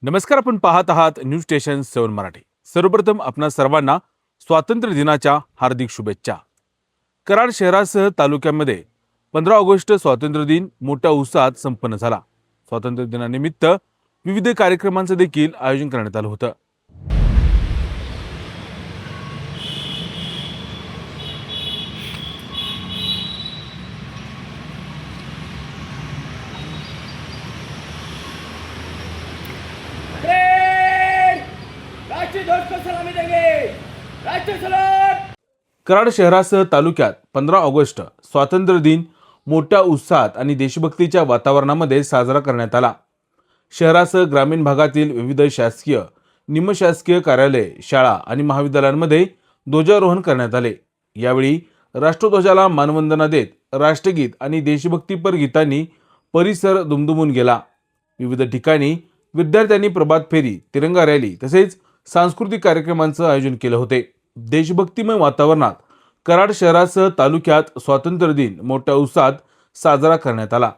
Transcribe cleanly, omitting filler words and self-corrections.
नमस्कार, आपण पाहत आहात न्यूज स्टेशन 7 मराठी। सर्वप्रथम आपणा सर्वांना स्वातंत्र्य दिनाच्या हार्दिक शुभेच्छा। कराड शहरासह तालुक्यामध्ये 15 ऑगस्ट स्वातंत्र्य दिन मोठ्या उत्साहात संपन्न झाला। स्वातंत्र्य दिनानिमित्त विविध कार्यक्रमांचे देखील आयोजन करण्यात आले होते। राष्ट्रीय ध्वज को सलामी देंगे। राष्ट्रीय सलाम। कराड शहरासह तालुक्यात 15 ऑगस्ट स्वातंत्र्य दिन मोठ्या उत्साहात आणि देशभक्तीच्या वातावरणामध्ये साजरा करण्यात आला। शहरासह ग्रामीण भागातील विविध शासकीय, निमशासकीय कार्यालय, शाळा आणि महाविद्यालयांमध्ये ध्वजारोहण करण्यात आले। यावेळी राष्ट्रध्वजाला मानवंदना देत राष्ट्रगीत आणि देशभक्तीपर गीतांनी परिसर दुमदुमून गेला। विविध ठिकाणी विद्यार्थ्यांनी प्रभात फेरी, तिरंगा रॅली तसेच सांस्कृतिक कार्यक्रमांचे आयोजन केले होते। देशभक्तिमय वातावरणात कराड शहरासह तालुक्यात स्वातंत्र्य दिन मोठ्या उत्साहात साजरा करण्यात आला।